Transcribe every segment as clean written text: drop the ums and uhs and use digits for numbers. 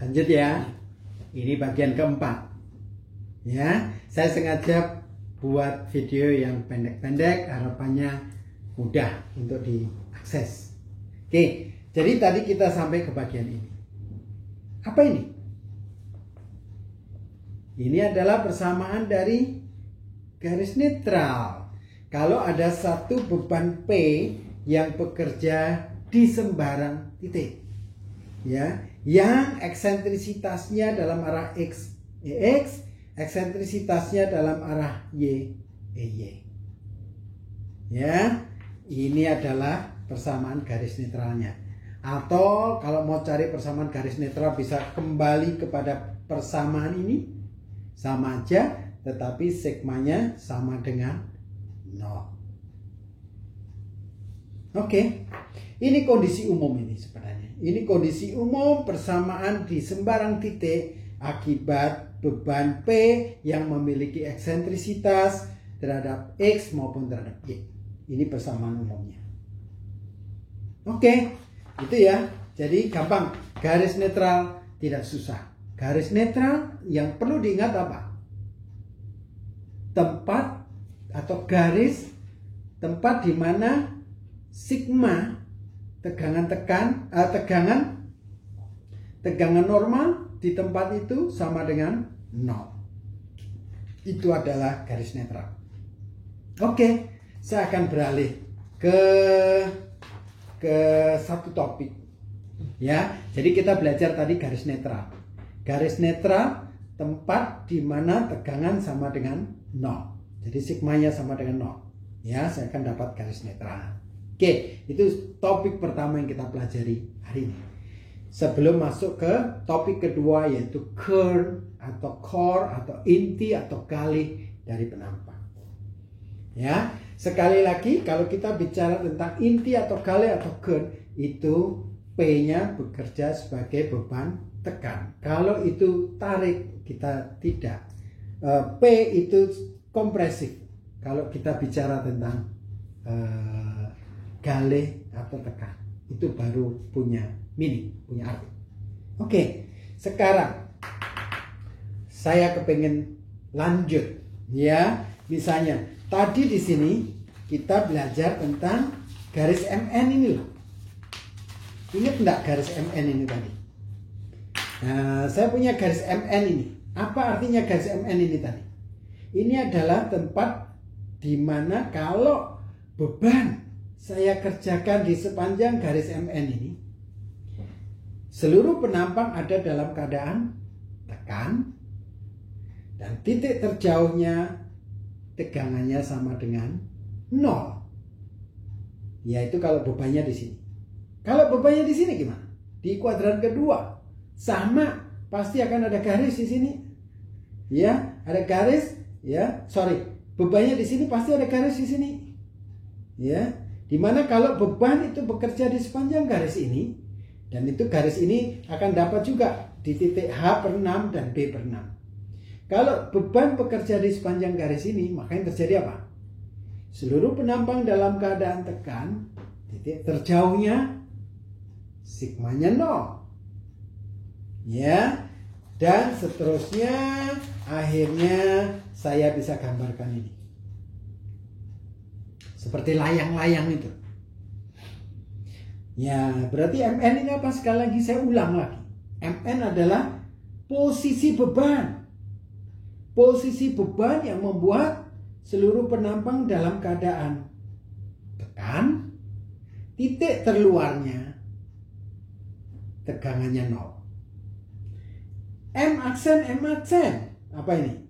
Lanjut ya. Ini bagian keempat. Ya, saya sengaja buat video yang pendek-pendek, harapannya mudah untuk diakses. Oke, jadi tadi kita sampai ke bagian ini. Apa ini? Ini adalah persamaan dari garis netral. Kalau ada satu beban P yang bekerja di sembarang titik, ya, yang eksentrisitasnya dalam arah X, eksentrisitasnya dalam arah Y. Ya, ini adalah persamaan garis netralnya. Atau kalau mau cari persamaan garis netral bisa kembali kepada persamaan ini. Sama aja, tetapi sigmanya sama dengan 0. Oke, ini kondisi umum ini sebenarnya. Ini kondisi umum persamaan di sembarang titik akibat beban P yang memiliki eksentrisitas terhadap X maupun terhadap Y. Ini persamaan umumnya. Oke, itu ya. Jadi gampang. Garis netral tidak susah. Garis netral yang perlu diingat apa? Tempat atau garis tempat di mana sigma tegangan normal di tempat itu sama dengan 0. Itu adalah garis netral. Oke, saya akan beralih ke satu topik. Ya, jadi kita belajar tadi garis netral. Garis netral tempat di mana tegangan sama dengan 0. Jadi sigmanya sama dengan 0. Ya, saya akan dapat garis netral. Oke, itu topik pertama yang kita pelajari hari ini. Sebelum masuk ke topik kedua, yaitu kern atau core atau inti atau galih dari penampang. Ya, sekali lagi kalau kita bicara tentang inti atau galih atau kern, itu P-nya bekerja sebagai beban tekan. Kalau itu tarik, kita tidak. P itu kompresif. Kalau kita bicara tentang galih atau tekan, itu baru punya meaning, punya arti. Oke, sekarang saya kepengen lanjut, ya. Misalnya tadi di sini kita belajar tentang garis MN ini loh. Ingat enggak garis MN ini tadi? Nah, saya punya garis MN ini. Apa artinya garis MN ini tadi? Ini adalah tempat di mana kalau beban saya kerjakan di sepanjang garis MN ini, seluruh penampang ada dalam keadaan tekan dan titik terjauhnya tegangannya sama dengan 0. Yaitu kalau bebannya di sini. Kalau bebannya di sini gimana? Di kuadran kedua sama, pasti akan ada garis di sini. Ya, ada garis, ya. Sorry, bebannya di sini pasti ada garis di sini. Ya, dimana kalau beban itu bekerja di sepanjang garis ini, dan itu garis ini akan dapat juga di titik H/6 dan B/6. Kalau beban bekerja di sepanjang garis ini, maka yang terjadi apa? Seluruh penampang dalam keadaan tekan, titik terjauhnya sigmanya 0. Ya, dan seterusnya akhirnya saya bisa gambarkan ini. Seperti layang-layang itu. Ya, berarti MN ini apa? Sekali lagi saya ulang lagi. MN adalah posisi beban. Posisi beban yang membuat seluruh penampang dalam keadaan tekan, titik terluarnya tegangannya 0. M aksen. Apa ini?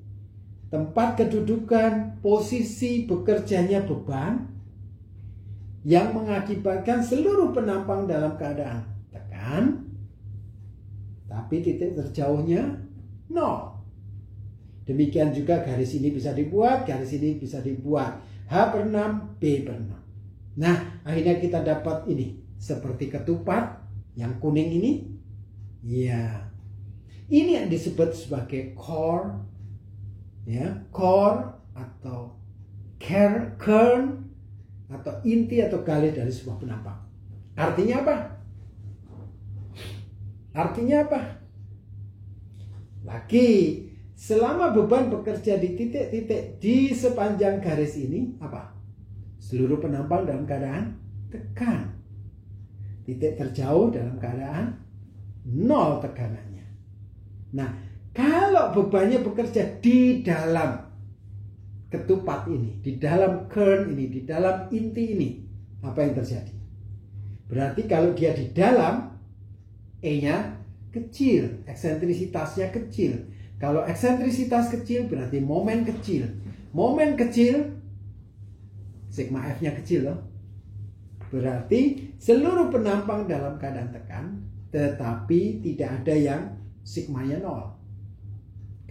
Tempat kedudukan, posisi bekerjanya beban yang mengakibatkan seluruh penampang dalam keadaan tekan, tapi titik terjauhnya 0. Demikian juga garis ini bisa dibuat, garis ini bisa dibuat. H/6, B/6. Nah, akhirnya kita dapat ini. Seperti ketupat yang kuning ini. Ya, ini yang disebut sebagai core, ya, core atau kern atau inti atau galih dari sebuah penampang. Artinya apa? Artinya apa? Lagi, selama beban bekerja di titik-titik di sepanjang garis ini, apa? Seluruh penampang dalam keadaan tekan. Titik terjauh dalam keadaan nol teganannya. Nah, kalau bebannya bekerja di dalam ketupat ini, di dalam kern ini, di dalam inti ini, apa yang terjadi? Berarti kalau dia di dalam, E-nya kecil, eksentrisitasnya kecil. Kalau eksentrisitas kecil berarti momen kecil. Momen kecil, sigma F-nya kecil loh. Berarti seluruh penampang dalam keadaan tekan, tetapi tidak ada yang sigmanya nol.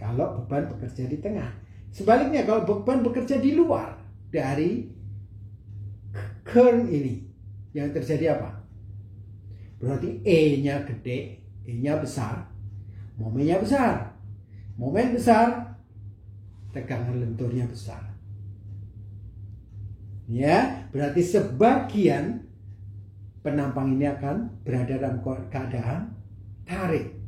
Kalau beban bekerja di tengah. Sebaliknya kalau beban bekerja di luar dari kern ini, yang terjadi apa? Berarti E-nya gede, E-nya besar, momennya besar. Momen besar, tegangan lenturnya besar. Ya, berarti sebagian penampang ini akan berada dalam keadaan tarik.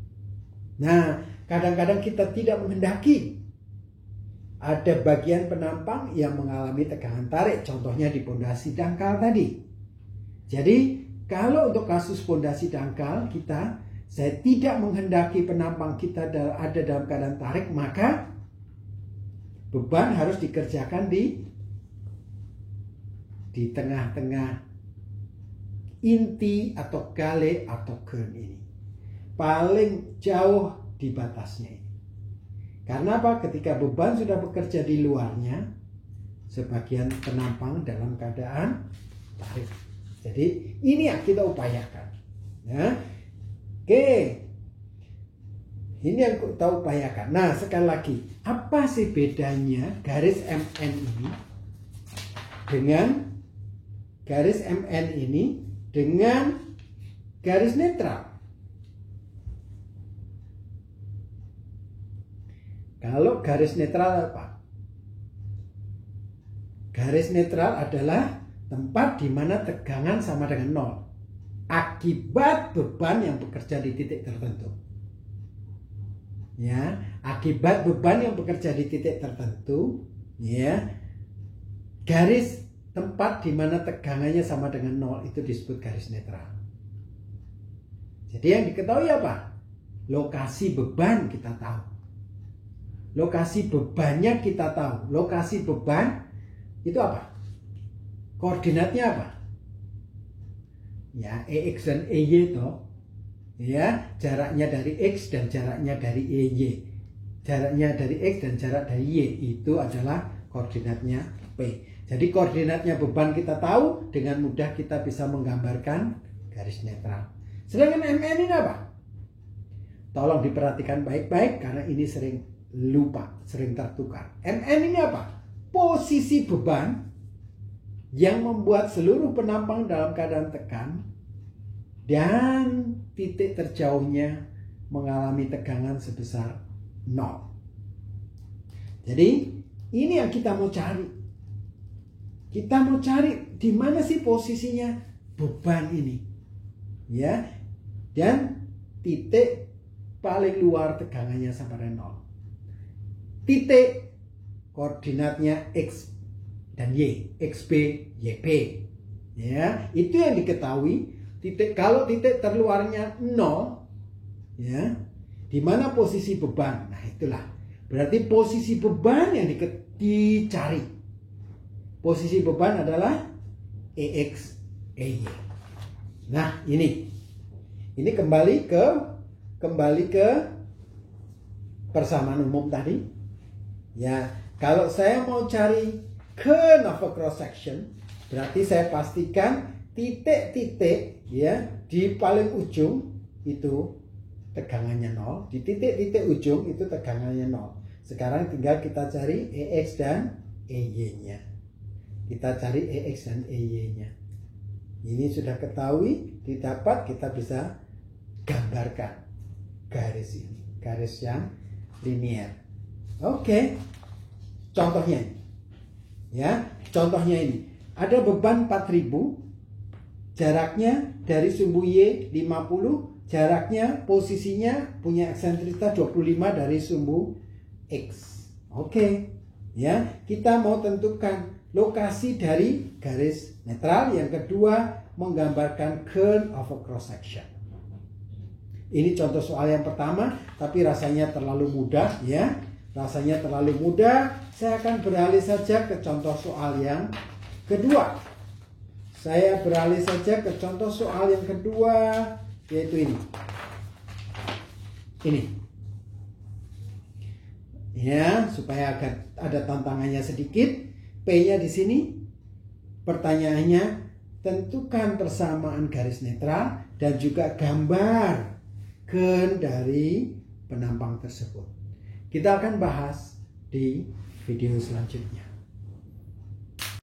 Nah, kadang-kadang kita tidak menghendaki ada bagian penampang yang mengalami tegangan tarik, contohnya di pondasi dangkal tadi. Jadi, kalau untuk kasus pondasi dangkal saya tidak menghendaki penampang kita ada dalam keadaan tarik, maka beban harus dikerjakan di tengah-tengah inti atau gale atau kern ini. Paling jauh di batasnya ini. Karena apa? Ketika beban sudah bekerja di luarnya, sebagian penampang dalam keadaan tarik. Jadi ini yang kita upayakan. Ya. Oke. Ini yang kita upayakan. Nah, sekali lagi, apa sih bedanya garis MN ini dengan garis MN ini dengan garis netral? Kalau garis netral apa? Garis netral adalah tempat di mana tegangan sama dengan nol akibat beban yang bekerja di titik tertentu. Ya, akibat beban yang bekerja di titik tertentu, ya. Garis tempat di mana tegangannya sama dengan nol itu disebut garis netral. Jadi yang diketahui apa? Lokasi beban kita tahu. Lokasi bebannya kita tahu. Lokasi beban itu apa? Koordinatnya apa? Ya, EX dan EY toh. Ya, jaraknya dari X dan jaraknya dari EY. Jaraknya dari X dan jarak dari Y itu adalah koordinatnya P. Jadi koordinatnya beban kita tahu, dengan mudah kita bisa menggambarkan garis netral. Sedangkan MN ini apa? Tolong diperhatikan baik-baik karena ini sering lupa, sering tertukar. MN ini apa? Posisi beban yang membuat seluruh penampang dalam keadaan tekan dan titik terjauhnya mengalami tegangan sebesar 0. Jadi ini yang kita mau cari. Kita mau cari di mana sih posisinya beban ini. Ya. Dan titik paling luar tegangannya sama dengan 0. Titik koordinatnya X dan Y, XB, YP. Ya, itu yang diketahui. Kalau titik terluarnya 0, ya, di mana posisi beban? Nah, itulah. Berarti posisi beban yang dicari. Posisi beban adalah EX, EY. Nah, ini kembali ke persamaan umum tadi. Ya, kalau saya mau cari curve of a cross section, berarti saya pastikan titik-titik ya di paling ujung itu tegangannya 0, di titik-titik ujung itu tegangannya 0. Sekarang tinggal kita cari EX dan EY-nya. Kita cari EX dan EY-nya. Ini sudah ketahui, didapat, kita bisa gambarkan garis ini, garis yang linear. Oke. Contohnya ini. Ya, contohnya ini. Ada beban 4000, jaraknya dari sumbu Y 50 jaraknya, posisinya punya eksentrisitas 25 dari sumbu X. Oke, ya, kita mau tentukan lokasi dari garis netral. Yang kedua, menggambarkan curve of a cross section. Ini contoh soal yang pertama, tapi rasanya terlalu mudah, ya. Rasanya terlalu mudah. Saya akan beralih saja ke contoh soal yang kedua. Saya beralih saja ke contoh soal yang kedua, yaitu ini. Ini. Ya, supaya agak ada tantangannya sedikit. P-nya di sini. Pertanyaannya, tentukan persamaan garis netral dan juga gambar gen dari penampang tersebut. Kita akan bahas di video selanjutnya.